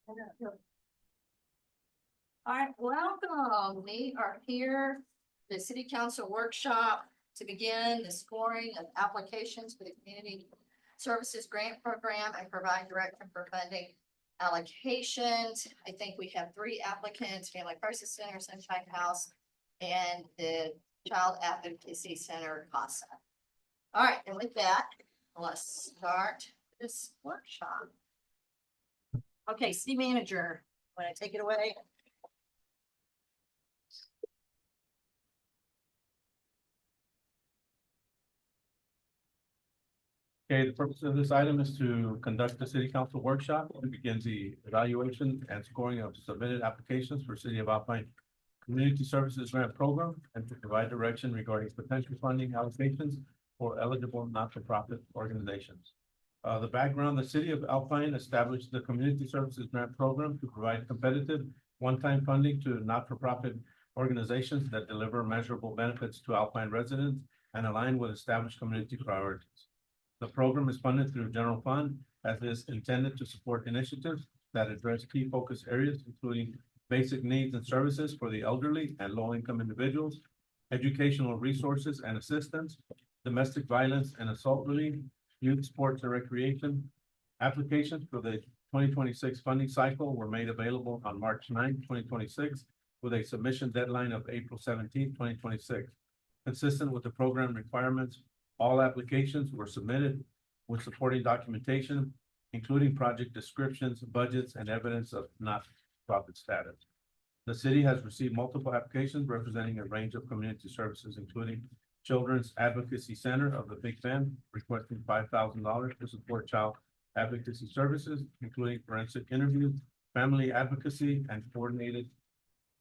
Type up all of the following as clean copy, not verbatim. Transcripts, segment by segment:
All right, welcome. We are here, the city council workshop to begin the scoring of applications for the community services grant program and provide direction for funding allocations. I think we have 3 applicants: Family Crisis Center, Sunshine House, and the Child Advocacy Center, CASA. All right, and with that, let's start this workshop. Okay, city manager, want to take it away? Okay, the purpose of this item is to conduct the city council workshop and begins the evaluation and scoring of submitted applications for City of Alpine Community Services Grant Program and to provide direction regarding potential funding allocations for eligible not-for-profit organizations. The background: the City of Alpine established the Community Services Grant Program to provide competitive one-time funding to not-for-profit organizations that deliver measurable benefits to Alpine residents and align with established community priorities. The program is funded through general fund as is intended to support initiatives that address key focus areas, including basic needs and services for the elderly and low-income individuals, educational resources and assistance, domestic violence and assault relief, youth sports and recreation. Applications for the 2026 funding cycle were made available on March 9, 2026, with a submission deadline of April 17, 2026. Consistent with the program requirements, all applications were submitted with supporting documentation, including project descriptions, budgets, and evidence of not-for-profit status. The city has received multiple applications representing a range of community services, including Children's Advocacy Center of the Big Bend requesting $5,000 to support child advocacy services, including forensic interviews, family advocacy, and coordinated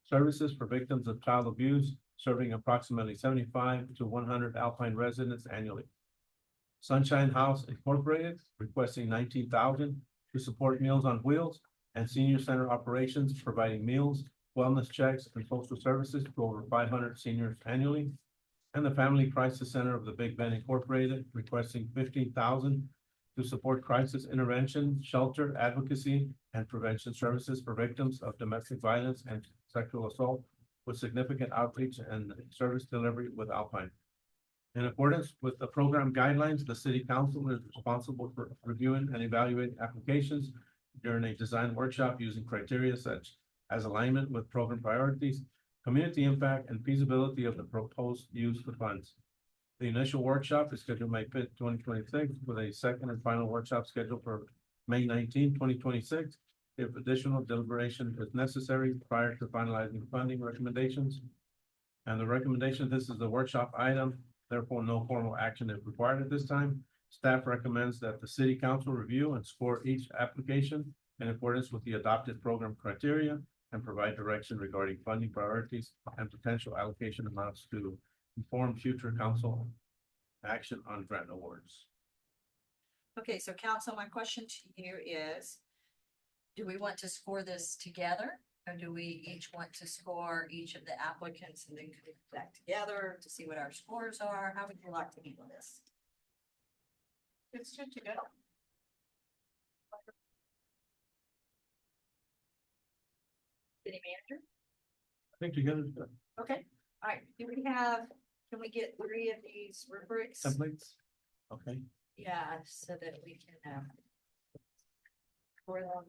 services for victims of child abuse, serving approximately 75 to 100 Alpine residents annually. Sunshine House Incorporated requesting $19,000 to support Meals on Wheels and senior center operations, providing meals, wellness checks, and social services to over 500 seniors annually. And the Family Crisis Center of the Big Bend Incorporated requesting $15,000 to support crisis intervention, shelter, advocacy, and prevention services for victims of domestic violence and sexual assault, with significant outreach and service delivery with Alpine. In accordance with the program guidelines, the city council is responsible for reviewing and evaluating applications during a design workshop using criteria such as alignment with program priorities, community impact, and feasibility of the proposed use of funds. The initial workshop is scheduled May 5th, 2026, with a second and final workshop scheduled for May 19, 2026. If additional deliberation is necessary prior to finalizing funding recommendations. And the recommendation: this is the workshop item, therefore no formal action is required at this time. Staff recommends that the city council review and score each application in accordance with the adopted program criteria and provide direction regarding funding priorities and potential allocation amounts to inform future council action on grant awards. Okay, so council, my question to you is, do we want to score this together? Or do we each want to score each of the applicants and then come back together to see what our scores are? How would you like to handle this? It's good together. City manager? I think together is good. Okay, all right. Can we get 3 of these rubrics? Templates? Okay. Yeah, so that we can, score them.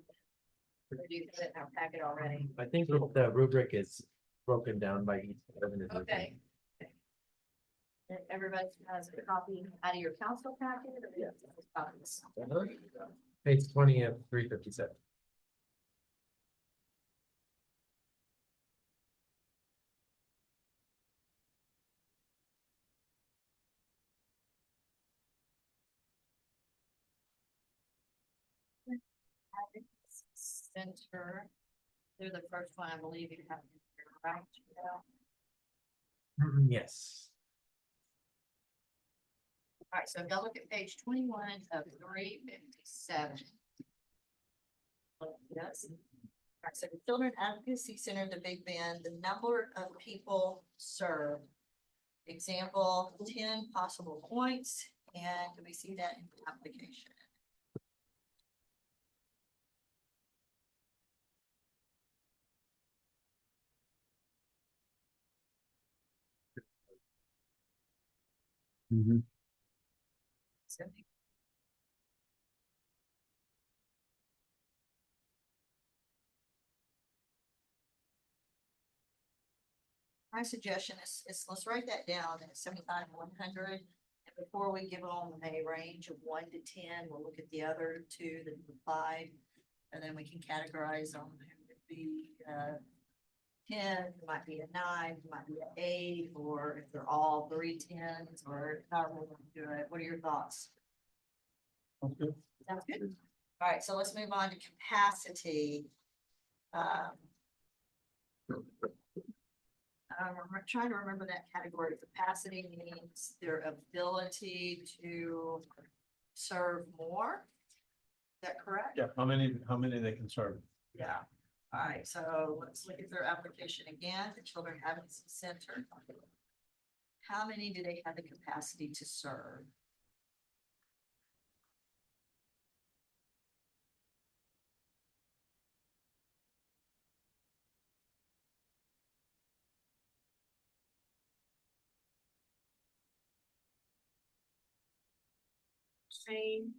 Or do you have it in our packet already? I think the rubric is broken down by each. Okay. And everybody has a copy out of your council packet, or do you have those copies? Page 20 of 357. Center. They're the first one, I believe you have, right? Yes. All right, so if y'all look at page 21 of 357. Yes. All right, so the Children Advocacy Center of the Big Bend, the number of people served. Example, 10 possible points, and do we see that in the application? My suggestion is let's write that down at 75 to 100. And before we give them a range of 1 to 10, we'll look at the other two that applied. And then we can categorize them. It would be 10, it might be a 9, it might be an 8, or if they're all 3 10s, or however we want to do it. What are your thoughts? Okay. Sounds good. All right, so let's move on to capacity. I'm trying to remember that category. Capacity means their ability to serve more. Is that correct? Yeah, how many they can serve? Yeah. All right, so let's look at their application again, the Children Advocacy Center. How many do they have the capacity to serve? Saying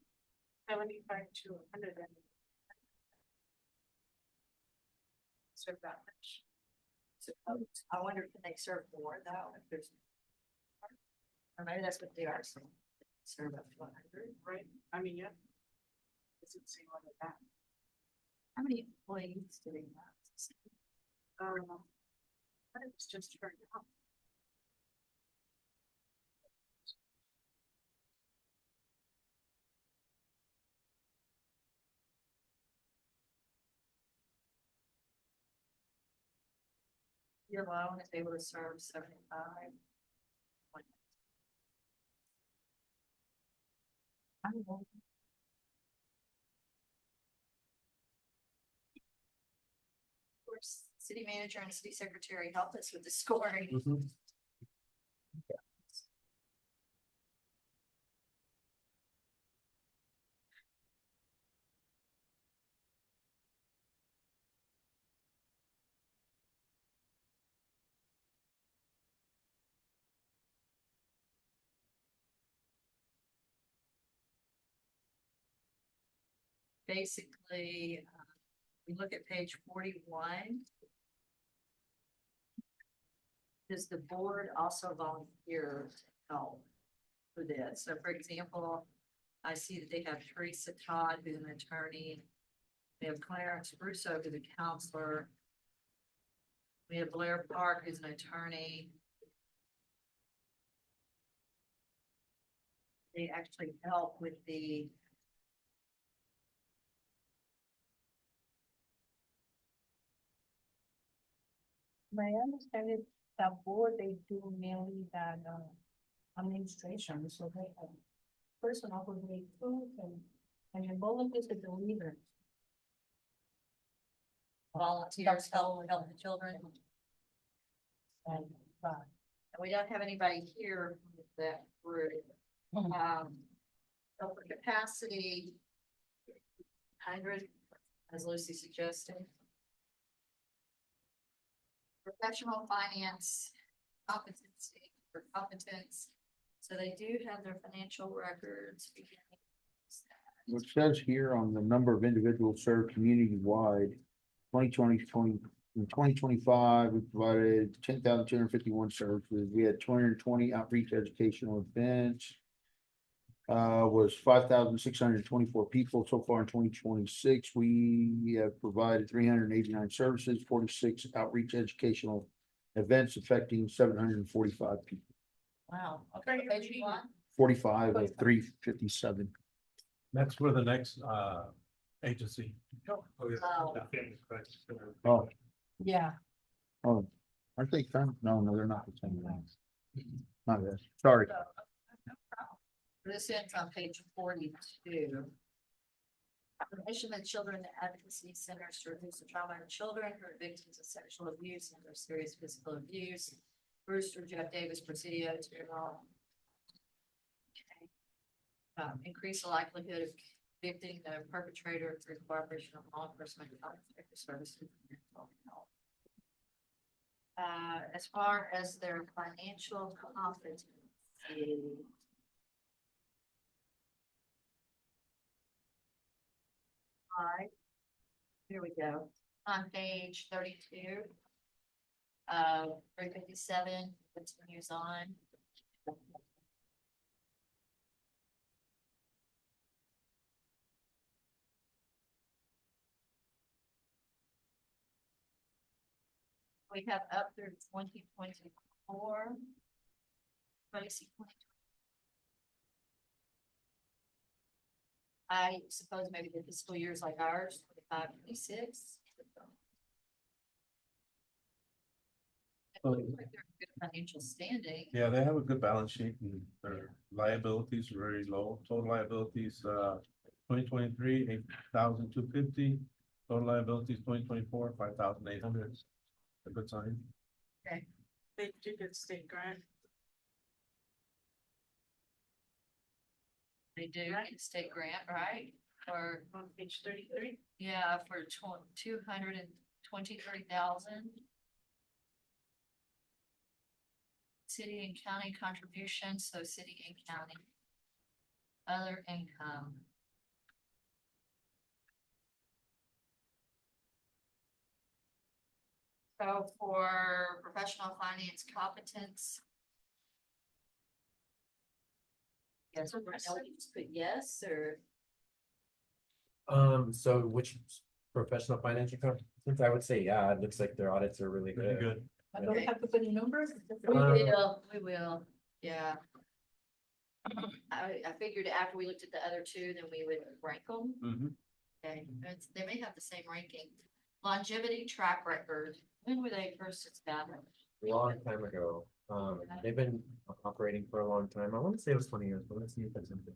75 to 100 and serve that much. So I wonder if they serve more though, if there's. Or maybe that's what they are, so serve up to 100. Right, I mean, yeah. Does it say all of that? How many employees do they have? But it was just turned out. You're alone is able to serve 75. I don't know. Of course, city manager and city secretary help us with the scoring. Basically, we look at page 41. Does the board also volunteer to help for this? So for example, I see that they have Teresa Todd, who's an attorney. We have Clarence Russo, who's a counselor. We have Blair Park, who's an attorney. They actually help with the. My understanding is the board, they do mainly that, administration, so they have personal who make food and your volunteers is the leader. Volunteers help the children. And, And we don't have anybody here with that group. So for capacity, 100, as Lucy suggested. Professional finance, competency or competence. So they do have their financial records. It says here on the number of individuals served community-wide, 2025, we provided 10,251 services. We had 220 outreach educational events. Was 5,624 people so far in 2026. We have provided 389 services, 46 outreach educational events affecting 745 people. Wow, okay, page 1. 45 of 357. That's for the next agency. Oh. Oh, yeah. oh, aren't they kind? No, they're not the same ones. Not this. Sorry. This ends on page 42. Information that Children Advocacy Centers to reduce the trauma of children who are victims of sexual abuse and or serious physical abuse. Brewster, Jeff Davis, Presidio, General. Increase the likelihood of convicting the perpetrator through cooperation of law enforcement and protective services and mental health. As far as their financial competency, Alright. Here we go. On page 32. 357, continues on. We have up through 2024. Basic 20. I suppose maybe the fiscal years like ours, 25, 26. It looks like they're in good financial standing. Yeah, they have a good balance sheet and their liabilities are very low. Total liabilities, 2023, 8,250. Total liabilities, 2024, 5,800. A good sign. They do get state grant. They do get a state grant, right? Or, On page 33. yeah, for 223,000. City and county contributions, so city and county. Other income. So for professional finance competence. Yes, or no, you just put yes, or So which professional financial competence, I would say, yeah, it looks like their audits are really Pretty good. good. I don't have to put in numbers. we will, yeah. I figured after we looked at the other two, then we would rank them. Mhm. Okay, they may have the same ranking. Longevity track record, when were they first established? A long time ago. They've been operating for a long time. I want to say it was 20 years, but let's see if that's something.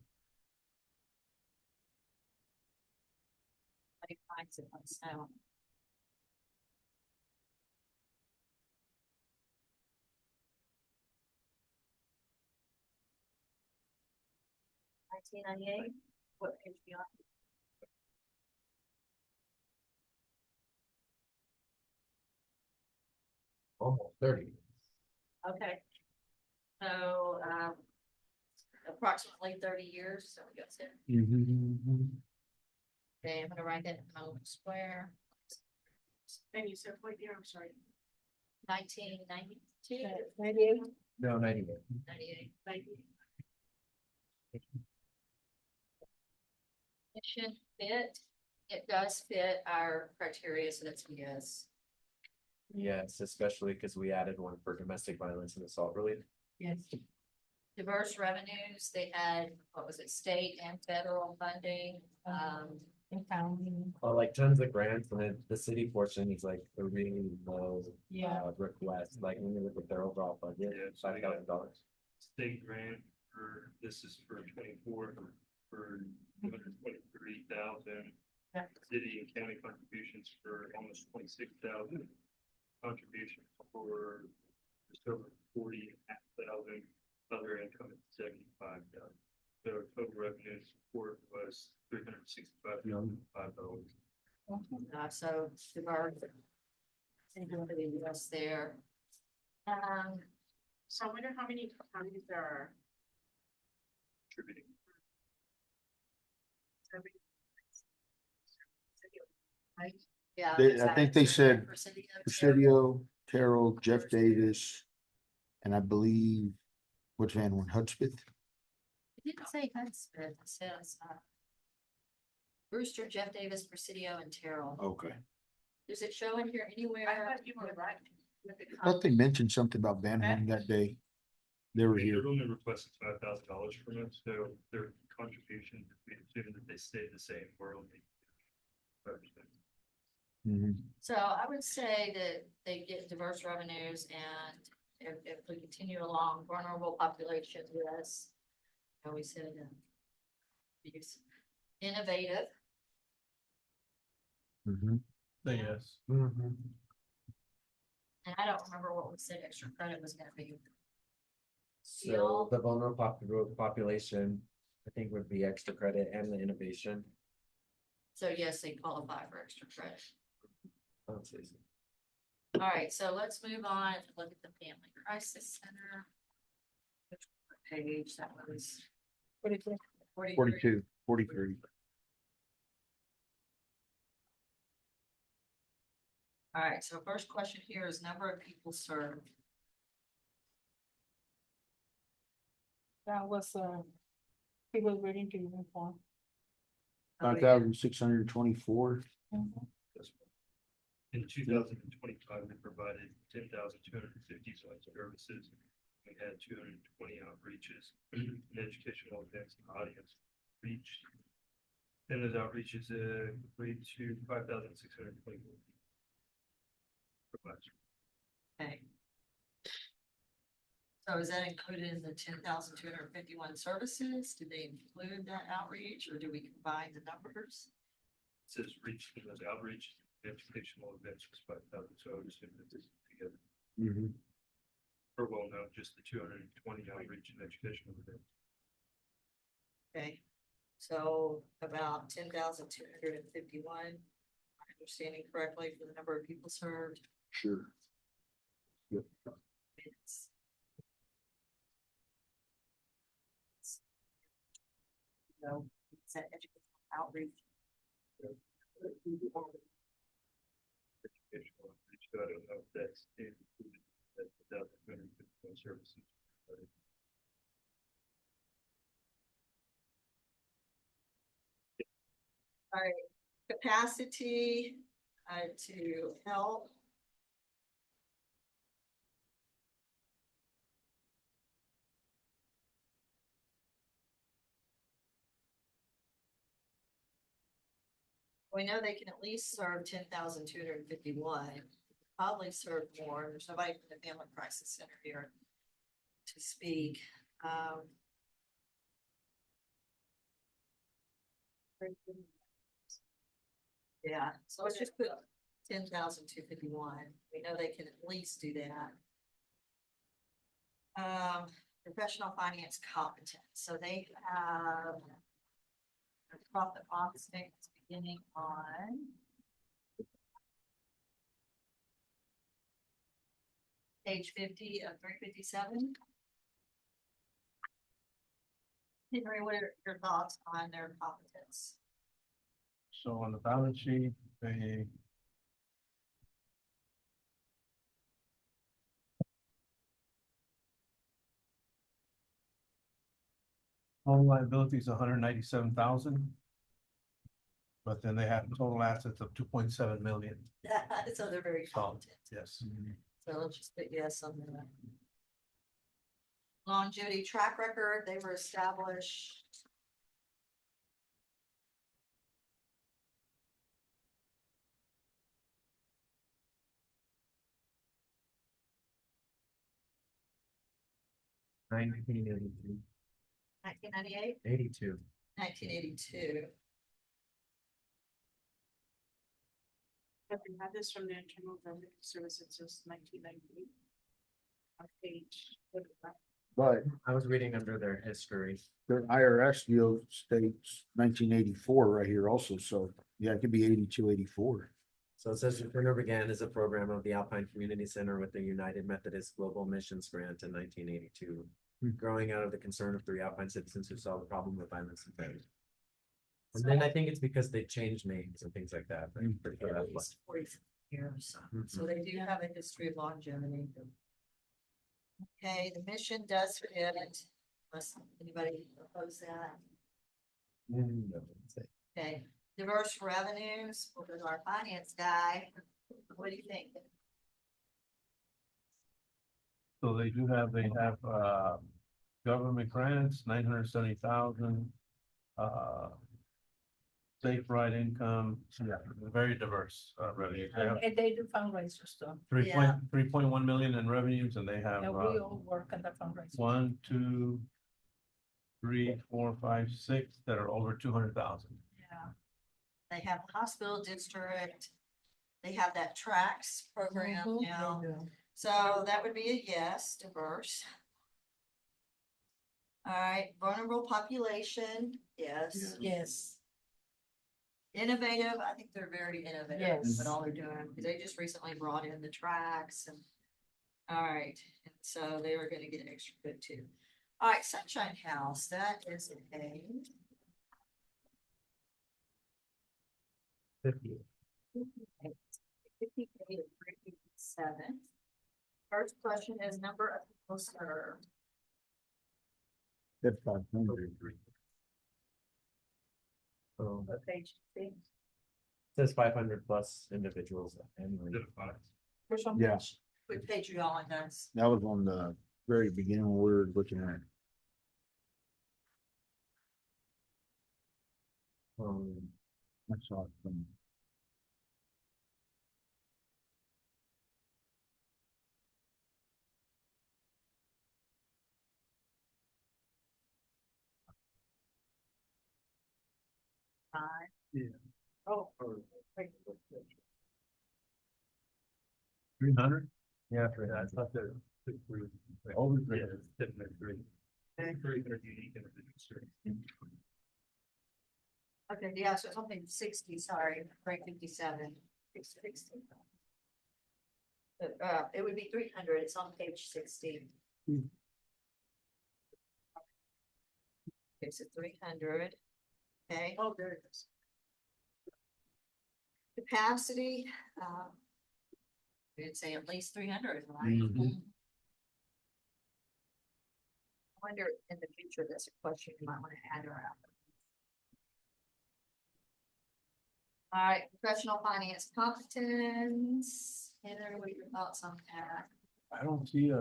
Like, finds it on sound. $19.98, what page beyond? Almost 30. Okay. So, approximately 30 years, so we got it. Okay, I'm gonna write that in Mountain Square, And you said what year? I'm sorry. 1992, 98. No, 98. 98. Thank you. Mission fit, it does fit our criteria, so that's a yes. Yes, especially because we added one for domestic violence and assault relief. Yes. Diverse revenues, they had, what was it, state and federal funding, In county. Like tons of grants, and then the city portion is like a really low request, like when you look at their overall budget, Yeah, so they got- $5,000. State grant for, this is for 24, for 223,000. Yeah. City and county contributions for almost 26,000. Contribution for just over 40,500. Other income at 75,000. So total revenue support was $365,000. so diverse. And for the US there. So I wonder how many counties there are. Contributing. Yeah. I think they said Presidio, Presidio, Terrell, Jeff Davis, and I believe, which van one, Hudspeth? It didn't say Hudspeth, it says, Brewster, Jeff Davis, Presidio, and Terrell. Okay. Does it show in here I anywhere? thought you were right. With the I thought they mentioned something about Van Horn that day. They were here. They're only requested $5,000 from us, so their contribution, we assume that they stay the same, we're only. Mhm. So I would say that they get diverse revenues, and if we continue along, vulnerable population, yes. And we said, use innovative, Mhm. Say yes. Mhm. and I don't remember what we said extra credit was gonna be. So the vulnerable population, I think would be extra credit and the innovation. So yes, they qualify for extra credit. Let's see. All right, so let's move on and look at the Family Crisis Center. Which page that was? 42. 43. 42, 43. All right, so first question here is number of people served. That was, people reading to uniform. 5,624. In 2025, we provided 10,250 services. We had 220 outreaches, and educational events and audience reached. And those outreaches equate to 5,624. Okay. So is that included in the 10,251 services? Do they include that outreach or do we combine the numbers? It says reach, and those outreach, educational events was 5,000, so I would assume that this is together. Mhm. Or well, no, just the 220 outreach and educational events. Okay, so about 10,251. Understanding correctly for the number of people served. Sure. Yep. It's. So, it's that educational outreach. Educational outreach, so I don't know if that's included, that 1,251 services. All right, capacity to help. We know they can at least serve 10,251, probably serve more. There's nobody from the Family Crisis Center here to speak. Yeah, so let's just put 10,251. We know they can at least do that. Professional finance competence, so they have a profit loss statements beginning on page 50 of 357. Henry, what are your thoughts on their competence? So on the balance sheet, they. Total liabilities, 197,000. But then they have total assets of 2.7 million. So they're very So, competent. yes. So let's just put yes on that. Longevity track record, they were established. Nineteen eighty-two. 1998, 82. 1982. But we had this from the Internal Revenue Service since 1998. On page, what is that? But I was reading under their history. their IRS deal states 1984 right here also, so yeah, it could be 82, 84. So it says Returner began as a program of the Alpine Community Center with the United Methodist Global Missions Grant in 1982, growing out of the concern of 3 Alpine citizens who saw the problem with violence and theft. And then I think it's because they changed names and things like that. But I'm pretty sure At that's what- least 40 years. So Mhm. they do have a history of longevity. Okay, the mission does fit, unless anybody oppose that. Okay, diverse revenues, we'll go to our finance guy. What do you think? So they have government grants, 970,000. Safe ride income, yeah, very diverse revenue. They have And they do fundraisers too. 3.1 million in revenues and they have Yeah, we all work on the fundraiser. 1, 2, 3, 4, 5, 6 that are over 200,000. Yeah. They have the hospital district. They have that tracks program Mhm, now. they do. So that would be a yes, diverse. All right, vulnerable population, yes. Yes, Innovative, I think they're very innovative, Yes. but all they're doing, because they just recently brought in the tracks and. All right, and so they were gonna get extra good too. All right, Sunshine House, that is a. 50. 50K to 357. First question is number of people served. That's 500. What page? See? Says 500 plus individuals annually. Which one? Yeah. What page are y'all on, guys? That was on the very beginning when we were looking at. That's awesome. Five. Oh. 300? Yeah, I thought that. Over Yeah, 300. definitely three. 300 unique individuals. Okay, yeah, so something 60, sorry, break 57. 60. It would be 300, it's on page 60. Okay, so 300. Okay. Oh, there it is. Capacity, we'd say at least 300, right? Mhm. I wonder in the future, that's a question you might want to add around. All right, professional finance competence. Heather, what are your thoughts on that? I don't see a.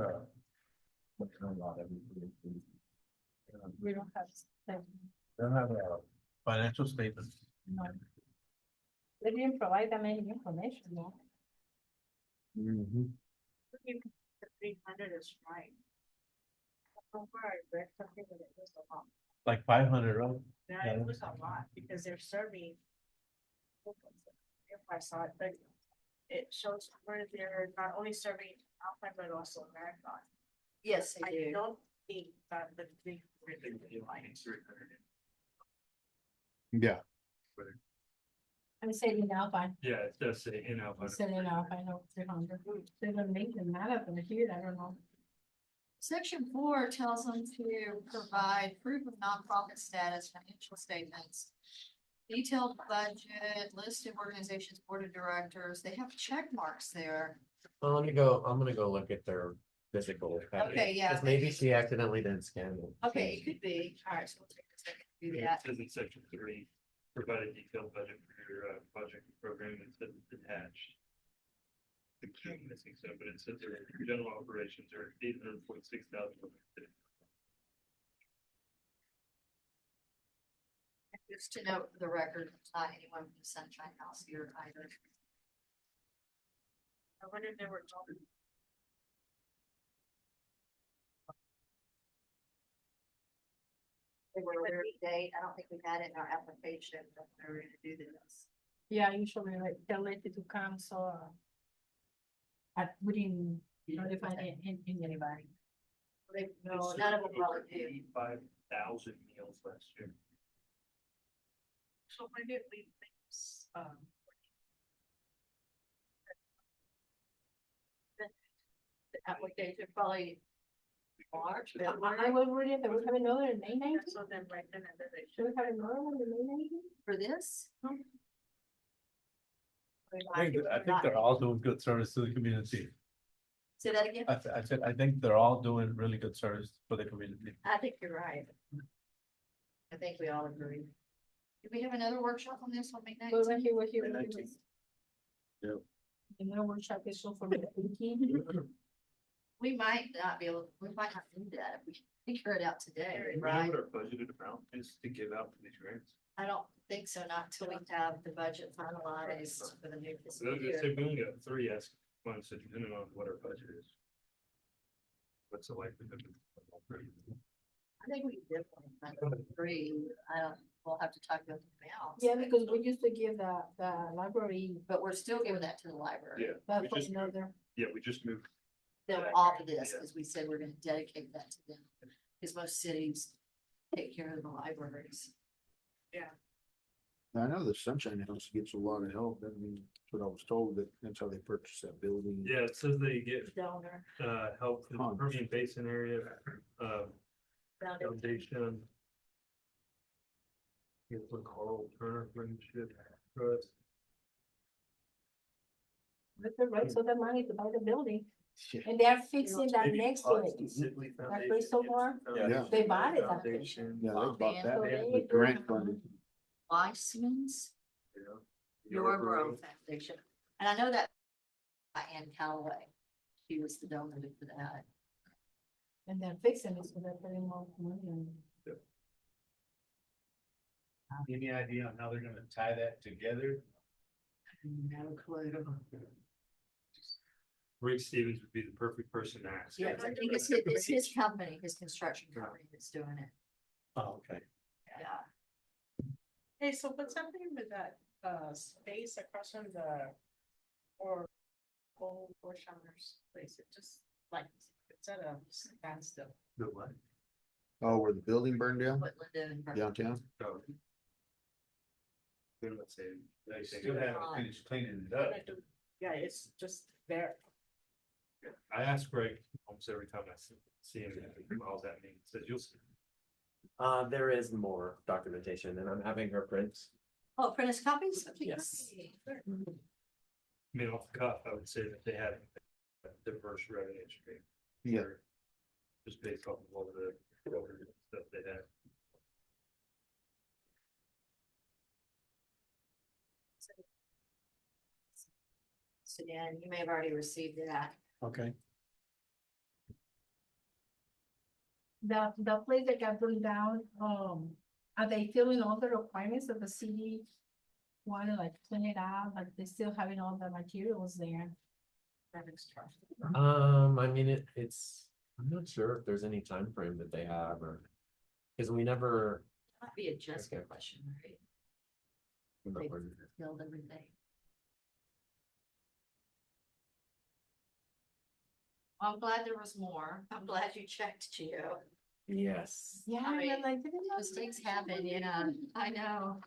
lot of everything. We don't have. them. They don't have a financial statement. No. They didn't provide that many information, no. Mhm. The 300 is right. So far, I read something that it was a lot. Like 500, right? Yeah, Yeah. it was a lot because they're serving. If I saw it, but it shows where they're not only serving Alpine, but also Marathon. Yes, I they do. don't think that the big. Yeah. I'm saying now, fine. Yeah, it does say in Alpine. I'm saying now, I know 300. They're gonna make them mad at them here, I don't know. Section 4 tells them to provide proof of nonprofit status, financial statements, detailed budget, list of organizations, board of directors. They have check marks there. Well, I'm gonna go look at their physical. package, Okay, yeah. 'cause maybe she accidentally didn't scan it. Okay, it could be. All right, so we'll take a second to do It that. says in section 3, provide a detailed budget for your project program, it says it's attached. The key missing some, but it says their general operations are 846,000. Just to note for the record, there's not anyone from the Sunshine House here either. I wonder if they were talking. They were aware of the date. I don't think we had it in our application, but we were gonna do this. Yeah, usually like they're ready to come, so. We didn't notify anybody. No, none of them probably do. 85,000 meals last year. So when did we think, The application probably March, but I was reading that we have another in May 19th. so then right then and there they Should we have another one in May 19th? for this. I think they're all doing good service to the community. Say that again. I said, I think they're all doing really good service for the community. I think you're right. I think we all agree. Do we have another workshop on this on May We're 19th? here, we're here. May we're 19th. here. Yep. Another workshop is so for May 18th. We might not be able, we might not do that if we figure it out today, You know right? what our budgeted amount is to give out for these grants? I don't think so, not till we have the budget finalized for the new So fiscal year. we only got 3 ask ones, so depending on what our budget is. What's the likelihood of? I think we definitely kind of agree. I don't, we'll have to talk about the amounts. Yeah, because we used to give the library, But we're still giving that to the library. Yeah, that we was just, another. we just moved. Them off of this, because we said we're gonna dedicate that to them, because most cities take care of the libraries. I know the Sunshine House gets a lot of help. I mean, that's what I was told, that that's how they purchased that building. Yeah, it says they get Donor, help from the Huh. Permian Basin area, foundation. Here's what Carl Turner brings shit to us. With the rest of the money to buy the building, and they're fixing that next to it. That Crystal Bar, Yeah. they bought it. Foundation. Yeah, they bought Man, that, so they they- was grant funded. Weissman's Your Growth Foundation. And I know that Ann Calloway, she was the donor for that. And they're fixing it, so they're putting more money in. Any idea on how they're gonna tie that together? No clue. Rick Stevens would be the perfect person to ask. Yeah, I think it's his company, his construction company that's doing it. Oh, okay. Yeah. Hey, so what's happening with that, space across from the, or old Borsheimer's place? It just, like, it's at a standstill. The what? Oh, where the building burned down What Linda and. downtown? So. Then let's say. They still haven't finished cleaning it up. Yeah, it's just there. I ask Greg almost every time I see him, all that means, says you'll see. There is more documentation and I'm having her print. Oh, print us copies? Okay, Yes. sure. I mean, off the cuff, I would say that they have a diverse revenue stream. Yeah. Just based off of all the stuff they have. So Dan, you may have already received that. Okay. The place that got burned down, are they filling all the requirements of the city? Want to like clean it out, like they still having all the materials there? I mean, I'm not sure if there's any time frame that they have or. Cause we never. Might be a Jessica Okay. question, right? They build everything. I'm glad there was more. I'm glad you checked, Gio. Yes. Yeah, I mean, like, didn't know. Mistakes happen, you know, I know.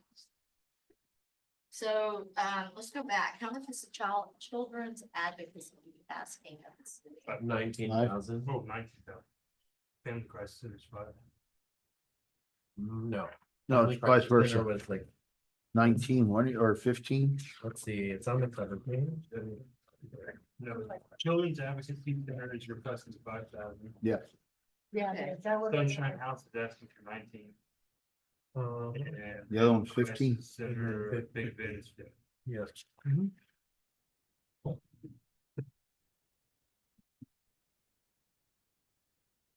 So, let's go back. How much is the children's advocacy asking of the city? 19,000? Oh, 19,000. Family crisis centers, right? No. No, Family it's vice Crisis Center versa. Was like, 19, or 15? let's see, it's on the cover page. No, children's advocacy center is requesting 5,000. Yeah. Yeah, Okay. that was. Sunshine House is asking for 19. Um, And The other one's Crisis 15. Center, Big Ben is 50. yes.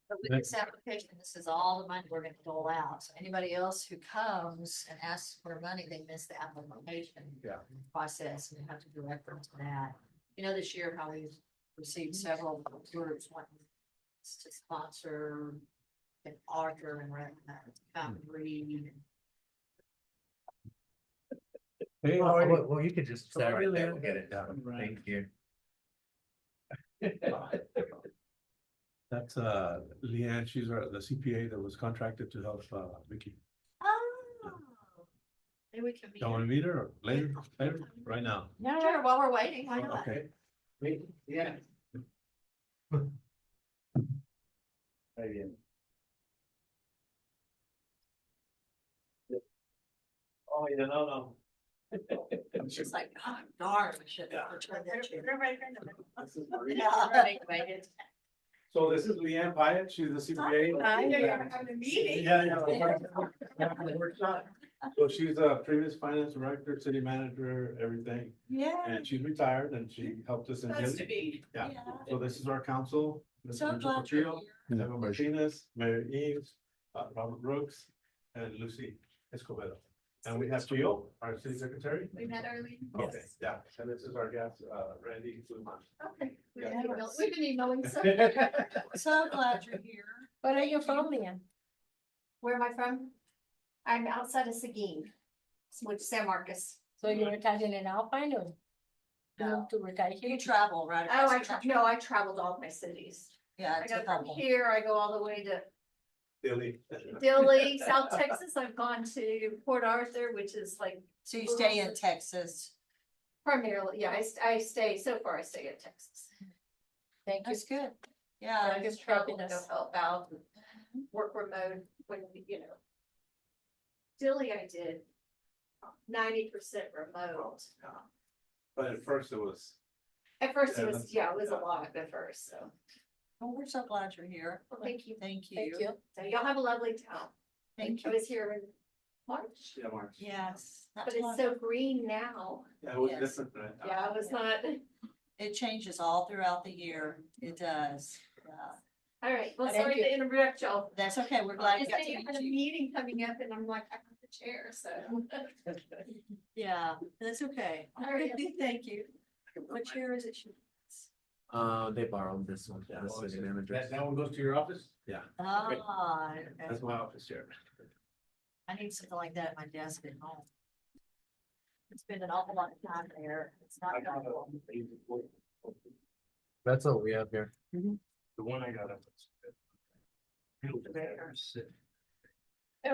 But with this application, this is all the money we're gonna dole out. So anybody else who comes and asks for money, they miss the application. Yeah. Process and you have to direct them to that. You know, this year how we've received several groups wanting us to sponsor an Arthur and Fountain Reed. Hey, Well, how are you? well, you could just say How are right you, there, Leah? we'll get it done. Right. Thank you. That's Leanne, she's the CPA that was contracted to help Vicky. Oh. Maybe we can meet. Don't want to meet her or later, right now? Yeah, Sure, while we're waiting, why not? Okay. Yeah. Oh, yeah, no. She's like, oh, darn, we should have returned that chair. They're right here in the middle. Yeah, waited. So this is Leanne Pyatt, she's the CPA. I know you're having a meeting. Yeah. So she's a previous finance director, city manager, everything, Yeah. and she's retired and she helped us in. Nice to be. Yeah, so this is our council. So Mr. glad you're Portillo, here. Eva Martinez, Mary Eves, Robert Brooks, and Lucy Escobedo. And we have Gio, our city secretary. We met earlier. Okay, yeah, and this is our guest, Randy Guzman. Okay. Yeah. We've been emailing, so glad you're here. where are you from, Leanne? Where am I from? I'm outside of Seguin, which is San Marcos. So you're retiring in Alpine or? You No. moved to retire You here? travel right Oh, across the country. I traveled all my cities. Yeah, I it's go a from couple. here, I go all the way to Dilly. Dilley, South Texas. I've gone to Port Arthur, which is like So you stay in Texas. primarily, yeah, I stay, so far I stay in Texas. Thank you. That's good. So Yeah. I just travel to go help out, and work remote when, you know. Dilley I did 90% remote. But at first it was At first it Yeah, was, that's- yeah, it was a lot at first, so. Well, we're so glad you're here. Well, thank you. Thank you. Thank you. So y'all have a lovely town. Thank I you. was here in March, Yeah, Mark. Yes. not but too it's long. so green now. Yeah, it was Yes. different then. Yeah, it was not. It changes all throughout the year. It does. Yeah. All right, well, Thank sorry you. to interrupt y'all. That's okay. We're I glad we just got say to you had meet a you. meeting coming up and I'm like, I have the chair, so. Yeah, that's okay. All right. Thank you. What chair is it? They borrowed this one, the city manager. That one goes to your office? Yeah. Ah, okay. That's my office chair. I need something like that at my desk at home. It's been an awful lot of time there. It's not. That's what we have here. The one I got up.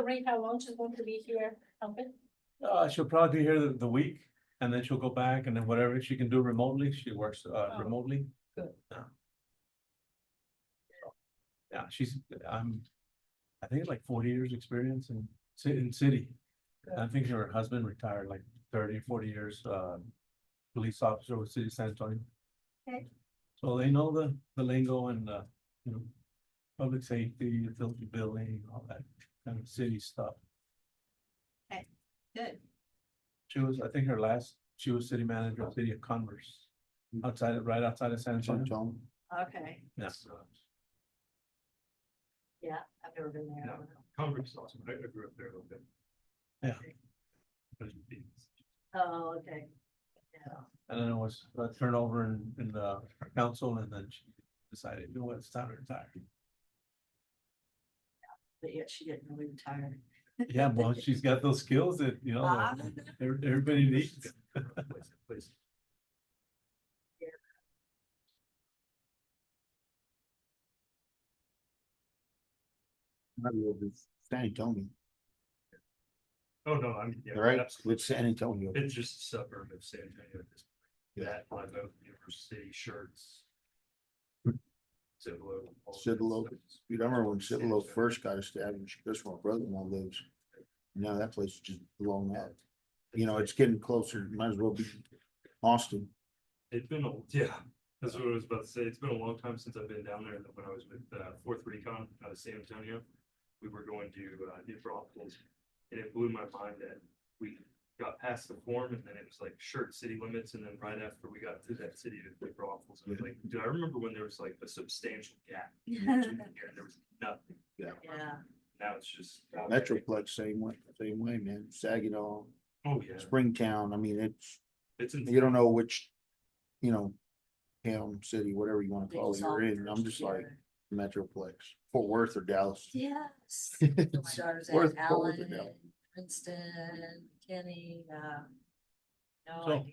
Ray, how long she's going to be here? Helping? She'll probably be here the week, and then she'll go back, and then whatever she can do remotely, she works remotely. good. Yeah. Yeah, I think like 40 years experience in city. I think her husband retired like 30, 40 years, police officer with City of San Antonio. Okay. So they know the lingo and, you know, public safety, utility billing, all that kind of city stuff. Good. I think she was city manager of City of Converse, right outside of San Antonio. Tom, Okay. Yes. Yeah, I've never been there. I don't know. Congress is awesome. I grew up there a little bit. Yeah. Oh, okay. Yeah. And then it was a turnover in the council, and then she decided, you know what, it's time to retire. But yet she didn't really retire. Yeah, well, she's got those skills that, you know, Ah. that everybody needs. I live in San Antonio, Oh, no, yeah, right? absolutely. It's San Antonio. It's just a suburb of San Antonio at this point. Yeah. That, Live Oak University shirts. Cibolo. all that Cibolo. stuff. Dude, I remember when Cibolo first got established, that's where my brother-in-law lives. Now that place is just blown up. You know, it's getting closer, might as well be Austin. It's been, yeah, that's what I was about to say. It's been a long time since I've been down there. And then when I was with Fourth Recon out of San Antonio, we were going to hit brothels. And it blew my mind that we got past the form and then it was like shirt city limits. And then right after we got to that city to hit brothels, I was like, dude, I remember when there was like a substantial gap. Here, there was nothing. Yeah. Now it's just. Metroplex, same way, man. Saginaw, Oh, yeah. Springtown, I mean, It's in. you don't know which, you know, town, city, whatever you wanna They call it, just all you're in. I'm merge just like together. Metroplex, Fort Worth or Dallas. Yes. So my daughter's at Fort Worth Allen, and Dallas. Princeton, Kenny, no So, idea.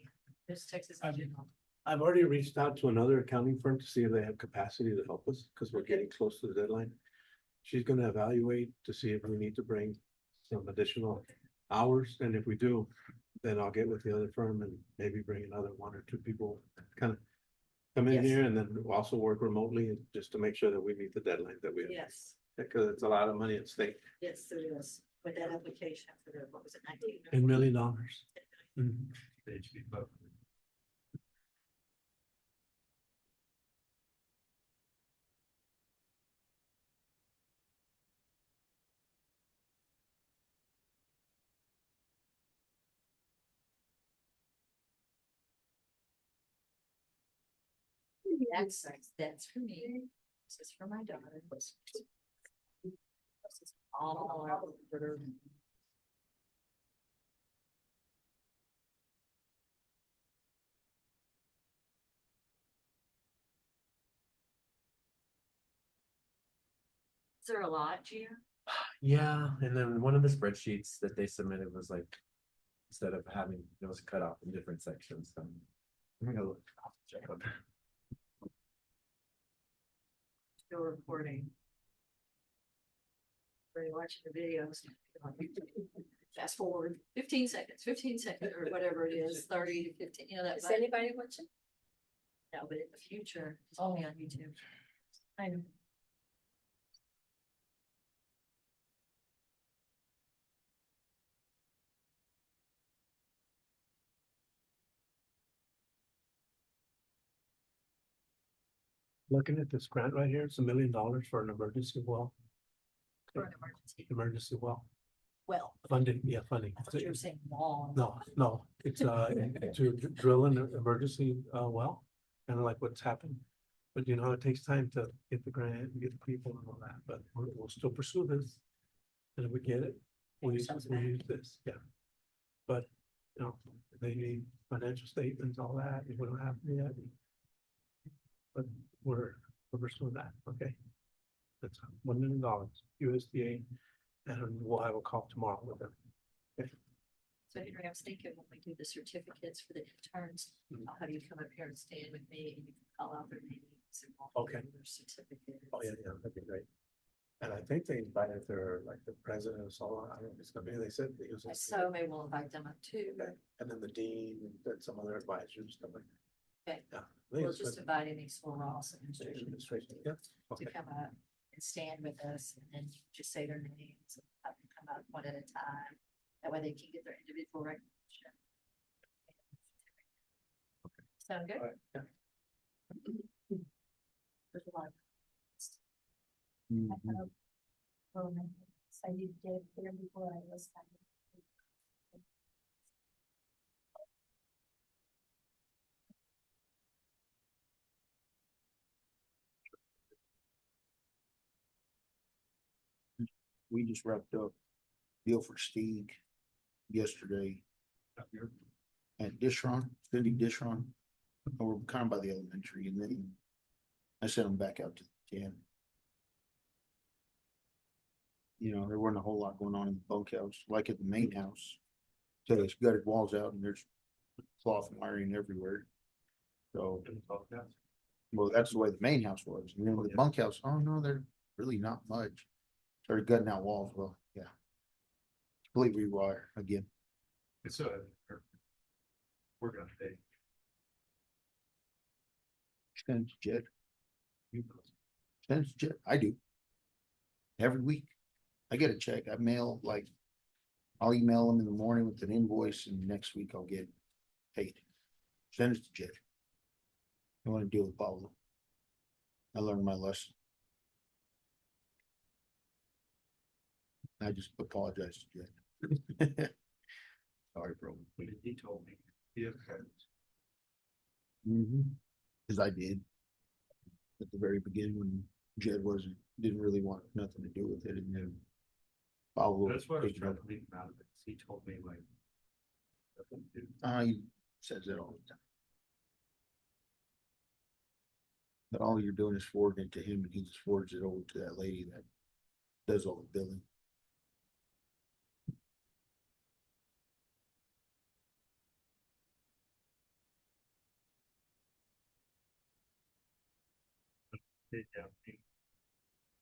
Just Texas in I'm- general. I've already reached out to another accounting firm to see if they have capacity to help us, because we're getting close to the deadline. She's gonna evaluate to see if we need to bring some additional hours, and if we do, then I'll get with the other firm and maybe bring another one or two people, kind of come in Yes. here, and then we'll also work remotely, just to make sure that we meet the deadline that we have. Yes, Because it's a lot of money at stake, yes, it is. With that application for the, what was it, 19? $1 million. Mhm. HB vote. That's for me. This is for my daughter. This is all our. Is there a lot, Gia? Yeah, and then one of the spreadsheets that they submitted was like, instead of having, it was cut off in different sections, so. I'm gonna look, I'll check on that. Still recording. Are you watching the videos? Fast forward 15 seconds, or whatever it is, 30 to 15, you know, that. Is anybody watching? No, but in the future, it's only on YouTube. I know. Looking at this grant right here, it's $1 million for an emergency well, For an emergency. emergency well, Well, funding, yeah, funding. I thought you were saying wall. No, it's to drill an emergency well, kind of like what's happened. But you know, it takes time to get the grant and get the people and all that, but we'll still pursue this. And if we get it, we'll use this, yeah. But, you know, they need financial statements, all that, if we don't have them yet. But we're pursuing that, okay? That's $1 million USDA, and we'll have a call tomorrow with them. So Henry, I was thinking when we do the certificates for the interns, I'll have you come up here and stand with me and you can call out their names and walk Okay. through their certificates. Oh, yeah, that'd be great. And I think they invited their, like, the president or so, I don't know, it's gonna be, they said they was. So maybe we'll invite them up too. Okay, and then the dean and some other advisors coming. Okay. Yeah. I think We'll it's just good. invite any school Ross administration Administration, yeah, to okay, come up and stand with us and then you just say their names and have them come up one at a time. That way they can get their individual recognition. Sound good? all right, yeah. There's a lot. Mhm. I did get there before I was. We just wrapped up deal for Steve yesterday at Dishron, Cindy Dishron. We're kind of by the elementary, and then I sent them back out to the camp. You know, there wasn't a whole lot going on in the bunkhouse, like at the main house. So it's gutted walls out and there's cloth wiring everywhere. So, well, that's the way the main house was. And then with the bunkhouse, oh no, they're really not much. Started gutting out walls, well, yeah. Completely rewire again. It's we're gonna pay. Sends jet, sends jet, I do. Every week. I get a check, I mail like, I'll email them in the morning with an invoice and next week I'll get paid. Send it to jet. I wanna deal with Pablo. I learned my lesson. I just apologize to Jet. Sorry, bro. He told me. Yeah. Cause I did. At the very beginning when Jed didn't really want nothing to do with it and then. Pablo That's why I was picked it trying up. to leave him out of it. He told me like. nothing to do. He says it all the time. But all you're doing is forwarding it to him and he just forwards it over to that lady that does all the billing. Yeah.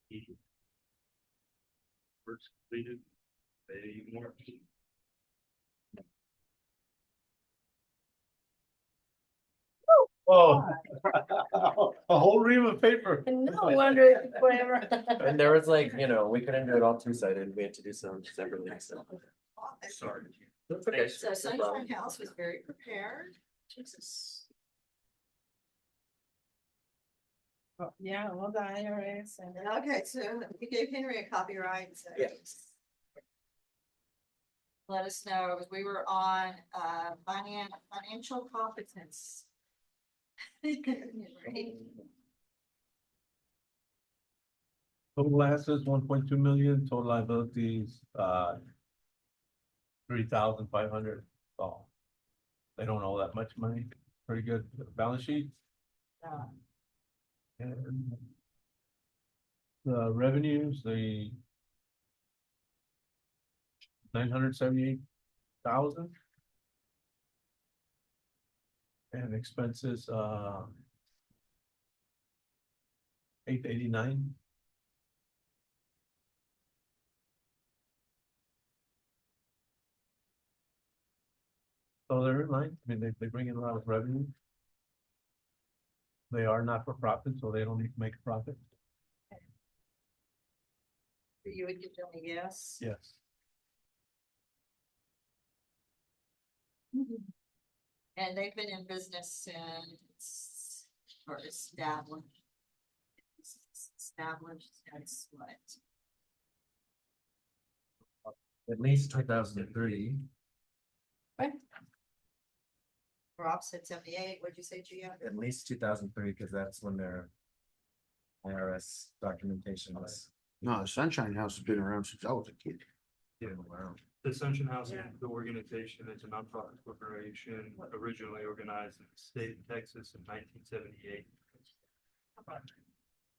He works completed, they more. Oh. A whole ream of paper. No wonder whatever. And there was like, you know, we couldn't do it all two-sided, we had to do some separately, so. Sorry. That's okay. So Sunshine House was very prepared. Jesus. Yeah, all the IRS and. Okay, so you gave Henry a copyright, so. Yes. Let us know, we were on, financial competence. Total assets, 1.2 million, total liabilities, 3,500. So they don't owe that much money. Pretty good balance sheet. And the revenues, the 978,000. And expenses, 889. So they're in line. I mean, they bring in a lot of revenue. They are not for profit, so they don't need to make a profit. You would give them a yes? Yes. And they've been in business since, or established established, that's what, At least 2003. Rob said 78, what'd you say, Gia? At least 2003, because that's when their IRS documentation was. No, the Sunshine House has been around since I was a kid. Yeah, Wow. the Sunshine House, the organization, is a nonprofit corporation originally organized in the state of Texas in 1978.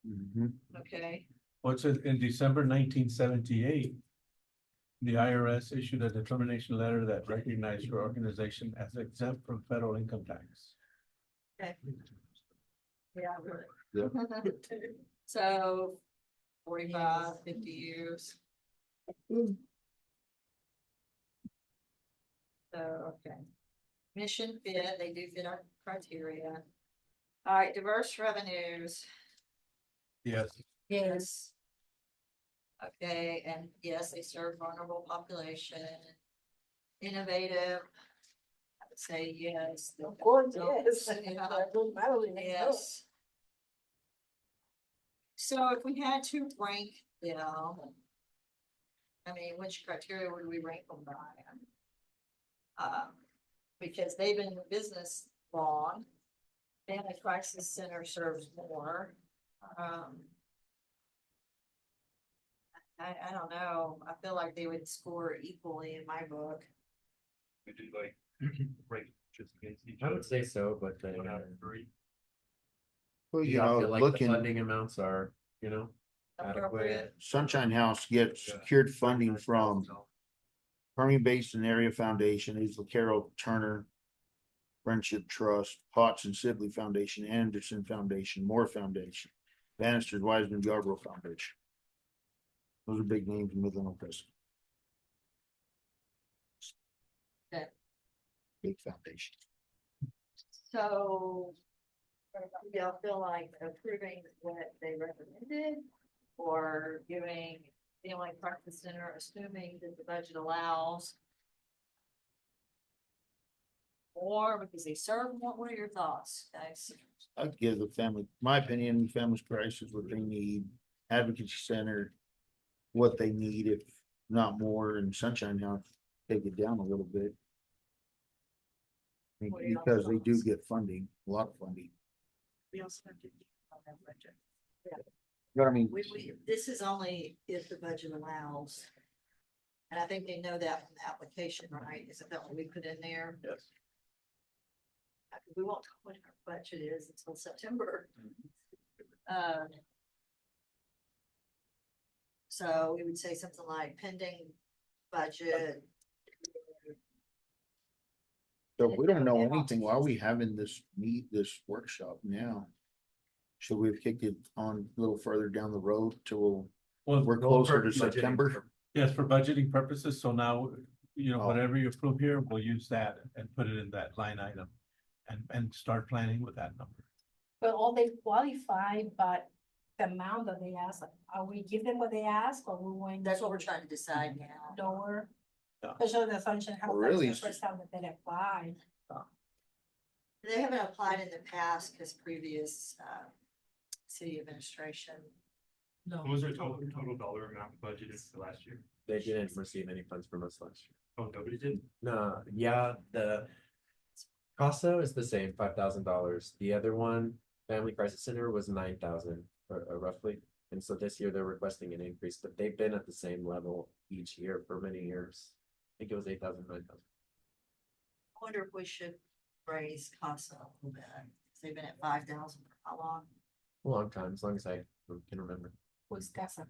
Mhm. Okay, Well, it says in December 1978, the IRS issued a determination letter that recognized your organization as exempt from federal income tax. yeah. Yep. So 45, 50 years. So, okay. Mission fit, they do fit our criteria. All right, diverse revenues. Yes. Yes. Okay, and yes, they serve vulnerable population. Innovative. I would say yes. Of course, No, yes. yeah. Yes. Yes. So if we had to rank them, I mean, which criteria would we rank them by? Because they've been in business long. Family Crisis Center serves more. I don't know. I feel like they would score equally in my book. We do like, right, just against each I other. would say so, but then, 1 out of 3. Well, do you you know, feel like the looking, funding amounts are, adequate? Appropriate. Sunshine House gets secured funding from Permian Basin Area Foundation, Isla Carroll Turner Friendship Trust, Potts and Sibley Foundation, Anderson Foundation, Moore Foundation, Bannister Wiseman Yarborough Foundation. Those are big names in Midland, Odessa. Okay. Big foundation. So. Do y'all feel like approving what they recommended or giving Family Practice Center, assuming that the budget allows? Or because they serve more, what are your thoughts, guys? I'd give the family, my opinion, Family's Crisis what they need, Advocacy Center, what they need, if not more, and Sunshine House, take it down a little bit. I mean, What are your because they do thoughts? get funding, a lot of funding. We also have to keep on that budget. You know what I mean? This is only if the budget allows. And I think they know that from the application, right? Isn't that what we put in there? Yes. We won't know what our budget is until September. So we would say something like pending budget. So if we don't know anything, why are we having this workshop now? Should we have kicked it on a little further down the road till Well, we're Go closer for to budgeting. yes, September? for budgeting purposes. So now, Oh. whatever you approve here, we'll use that and put it in that line item. And start planning with that number. But all they qualify, but the amount that they ask, are we give them what they ask or we want? That's what we're trying to decide now. Lower. Yeah. Especially the Sunshine House, Well, that's really, the first time that they applied. They haven't applied in the past because previous city administration. What was their total dollar amount budgeted for last year? They didn't receive any funds from us last year. Oh, nobody did? No, yeah, the CASA is the same, $5,000. The other one, Family Crisis Center, was 9,000 roughly. And so this year they're requesting an increase, but they've been at the same level each year for many years. I think it was 8,000, 9,000. I wonder if we should raise CASA a little bit. They've been at 5,000 for how long? A long time, as long as I can remember. Who's Casa?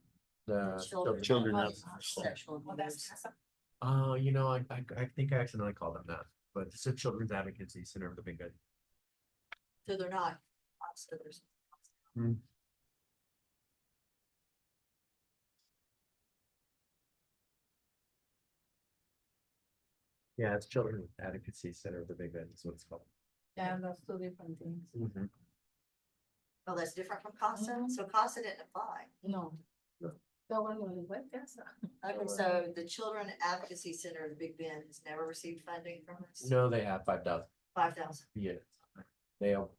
The Children Oh, have- Sexual Oh, that's abuse. Casa. I think I accidentally called them that, but it's a Children's Advocacy Center of the Big Good. So they're not. So there's. Yeah, it's Children's Advocacy Center of the Big Bend is what it's called. Yeah, that's two different things. Oh, that's different from CASA? Mhm. So CASA didn't apply. No. That one was what Casa? Okay, so the Children Advocacy Center of Big Bend has never received funding from us? No, they have 5,000. 5,000. Yeah, they'll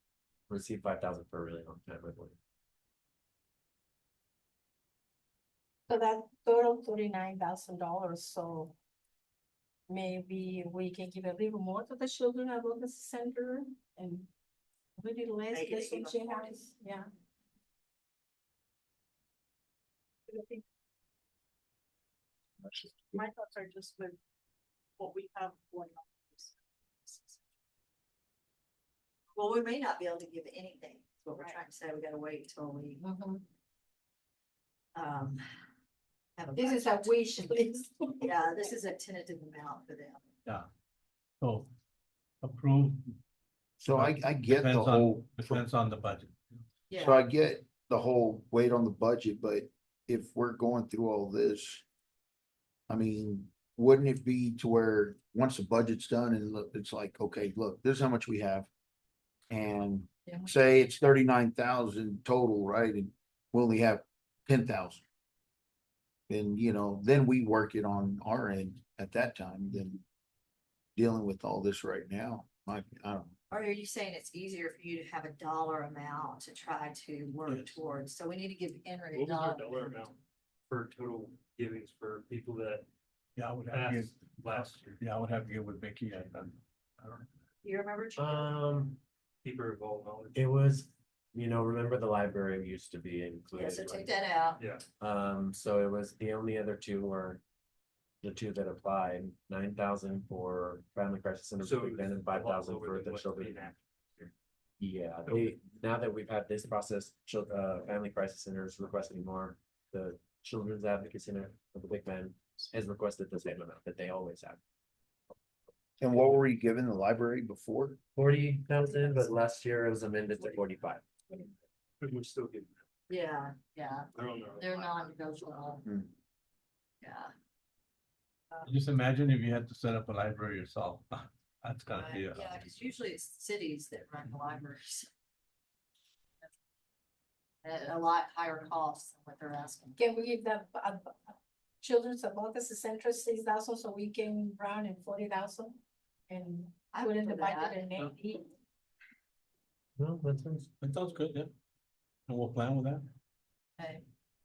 receive 5,000 for a really long time, I believe. So that total $39,000, so maybe we can give a little more to the children advocacy center and maybe less, Make it less on even Shea more. House, yeah. My thoughts are just with what we have going on. Well, we may not be able to give anything, is what we're Right. trying to say, we gotta wait till we, Mhm. um. Have a This is a budget. wish list. Yeah, this is a tentative amount for them. Yeah. So approve. So I get the Depends whole. on, depends on the budget. So I get the whole weight on the budget, but if we're going through all this. I mean, wouldn't it be to where, once the budget's done and look, it's like, okay, look, this is how much we have. And Yeah. say it's 39,000 total, right, and we only have 10,000. And, you know, then we work it on our end at that time than. Dealing with all this right now, I don't know. Or are you saying it's easier for you to have a dollar amount to try to work Yes. towards? So we need to give Henry a What was our dollar. dollar amount for total givings for people that Yeah, I would have to passed last year? yeah, I would have to get with Vicky and, I don't know. You remember? Jim? Keeper of all knowledge. It was, remember the library used to be Yeah, included. so take right? that out. Yeah, So it was the only other two were. The two that applied, 9,000 for family crisis center, so. and then 5,000 for the children. Yeah, now that we've had this process, family crisis center is requesting more. The children's advocacy center, the Big Man, has requested the same amount that they always have. And what were you giving the library before? 40,000, but last year it was amended to 45. But we're still getting. Yeah, I don't know. they're non-negotiable. Hmm. Yeah. Just imagine if you had to set up a library yourself. That's gotta Right, be yeah, because usually it's cities that run the libraries. At a lot higher cost than what they're asking. Can we give the children's advocacy center 6,000 so we can run in 40,000? And I put in the would for that. budget and then eat. No, that sounds. That sounds good, yeah. And we'll plan with that. Okay.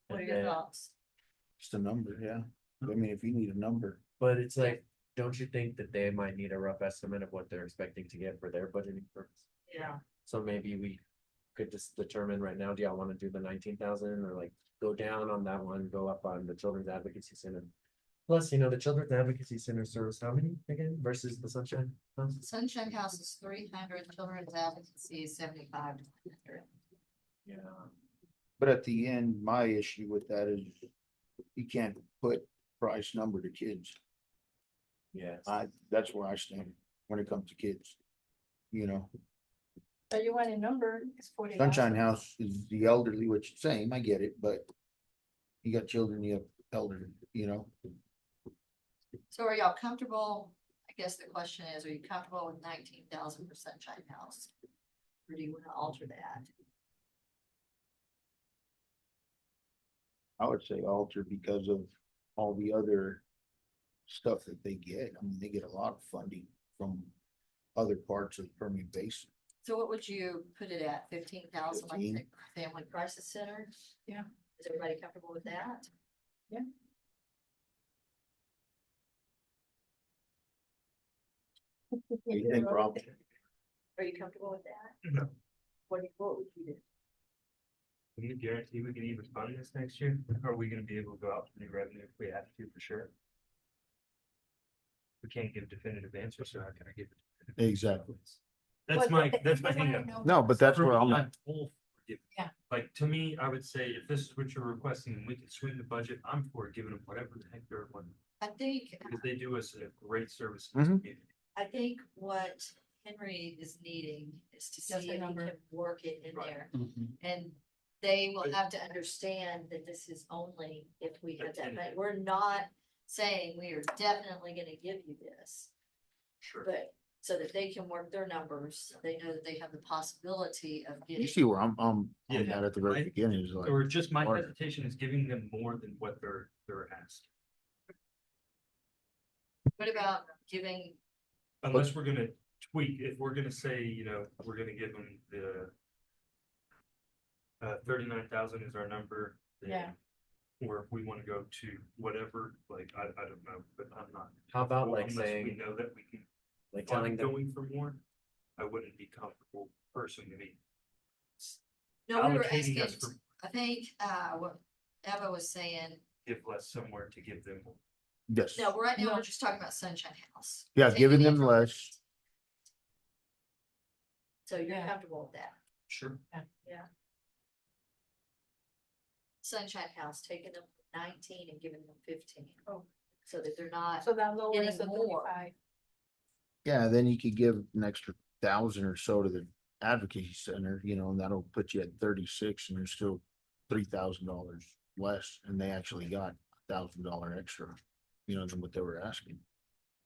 What are your Okay. thoughts? Just a number, yeah. I mean, if you need a number. But it's like, don't you think that they might need a rough estimate of what they're expecting to get for their budgeting purpose? Yeah. So maybe we could just determine right now, do y'all wanna do the 19,000 or like go down on that one, go up on the Children's Advocacy Center? Plus, the Children's Advocacy Center serves how many again versus the Sunshine House? Sunshine House is 300, Children's Advocacy is 75 to 100. Yeah. But at the end, my issue with that is you can't put price number to kids. Yeah. That's where I stand when it comes to kids. You know, So you want a number, it's 40,000. Sunshine House is the elderly, which same, I get it, but you got children, you have elderly, you know? So are y'all comfortable? I guess the question is, are you comfortable with 19,000 for Sunshine House? Or do you want to alter that? I would say alter because of all the other stuff that they get. I mean, they get a lot of funding from other parts of the Permian Basin. So what would you put it at? 15,000 like 15. the Family Crisis Center? Yeah. Is everybody comfortable with that? What do you think, Rob? Are you comfortable with that? No. What would you do? Can you guarantee we can even fund this next year? Or are we gonna be able to go out for new revenue if we have to for sure? We can't give definitive answers, so how can I give? a definitive- Exactly. That's But my, they- that's my they wanna hang know- No, but that's where I'm I'm at. full for giving. Yeah. Like, to me, I would say if this is what you're requesting, and we can swing the budget, I'm for giving them whatever the heck they're wanting. I think, Because they do us a great service. Mhm. I think what Henry is needing is to see Just if a he number. can work it in Right. there. Mhm. And they will have to understand that this is only if we have that, but Attendant. we're not saying we are definitely gonna give you this. Sure. But so that they can work their numbers, they know that they have the possibility of You getting. see where I'm Yeah. on that at the very Right. beginning is like, Or just my Or- hesitation is giving them more than what they're asked. What about giving, Unless we're gonna tweak, if we're gonna say, we're gonna give them the 39,000 is our number. then Yeah. or if we wanna go to whatever, like, I don't know, but I'm not. How about well, like unless We saying, know that we can like telling fund them, going for more, I wouldn't be comfortable personally. No, we were Allocating asking, us for, I think, what Eva was saying, give less somewhere to give them more. Yes. no, right now we're just talking about Sunshine House. Yeah, Taking giving it them from- less. So you're Yeah. comfortable with that? Sure. Sunshine House, taking them from 19 and giving them 15. Oh. So that they're not, So that lowers Getting the more. 25. Yeah, then you could give an extra 1,000 or so to the advocacy center, you know, and that'll put you at 36 and there's still $3,000 less, and they actually got $1,000 extra, you know, than what they were asking.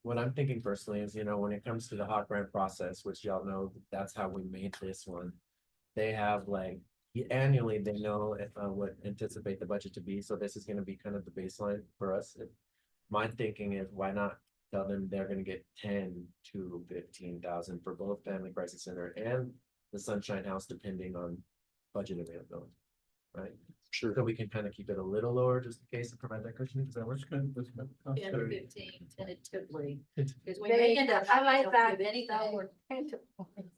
what I'm thinking personally is, you know, when it comes to the hot grant process, which y'all know, that's how we made this one. They have like, annually, they know what anticipate the budget to be, so this is gonna be kind of the baseline for us. My thinking is, why not tell them they're gonna get 10 to 15,000 for both Family Crisis Center and the Sunshine House, depending on budget availability, right? Sure. So we can kind of keep it a little lower, just in case to provide that cushion, does that work? That's good, that's good. Sounds 10 to good. 15 tentatively. It's- Because we They- may end up I not like able that, to give anything. that word, tentative.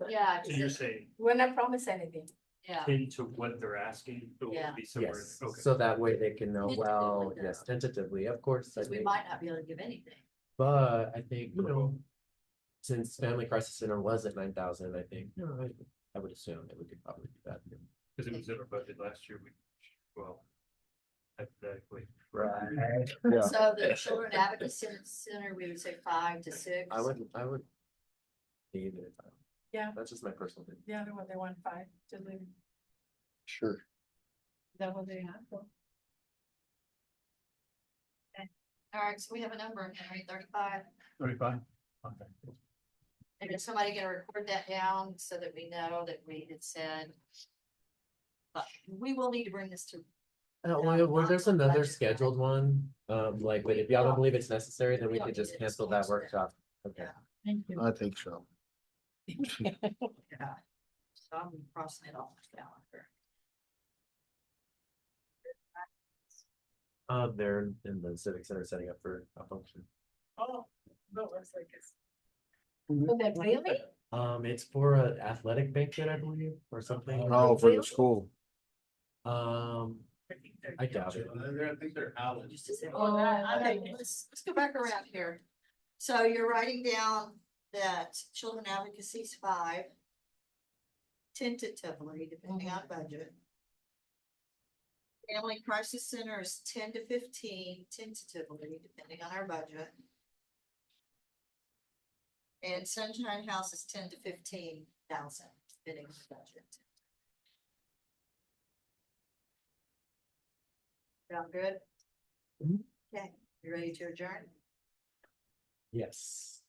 Yeah, So you're saying We're not promise anything. yeah. into what they're asking, it Yeah. will be somewhere, Yes, okay. so that way they can know, Tentatively, well, though. yes, tentatively, of course. I Because we think. might not be able to give anything. But I think, you know, since Family Crisis Center was at 9,000, I think, you know, I would assume that we could probably do that. Cause it was in our budget last year, well, hypothetically. Right. Yeah. So the Children Advocacy Center, we would say 5 to 6. I would. Leave it. Yeah. That's just my personal opinion. The other one, they want 5, just leave. Is Sure. that what they have? All right, so we have a number, Henry, 35. 35? Okay. And is somebody gonna record that down so that we know that we had said? But we will need to bring this to, There's another scheduled one, like, but if y'all don't believe it's necessary, then we could just cancel that workshop. Okay. Thank you. I think so. yeah. So I'm crossing it off the calendar. They're in the Civic Center setting up for a function. Oh, no, it's like it's. So they really? It's for an athletic banquet, I believe, or something. Oh, for the school. I doubt it. I think they're out. Just a second. Oh, Okay, okay. let's go back around here. So you're writing down that Children Advocacy is 5. Tentatively, depending on budget. Family Crisis Center is 10 to 15, tentatively, depending on our budget. And Sunshine House is 10 to 15,000, depending on the budget. Sound good? Mhm. Okay, you ready to adjourn? Yes.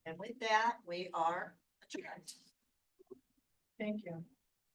And with that, we are adjourned. Thank you.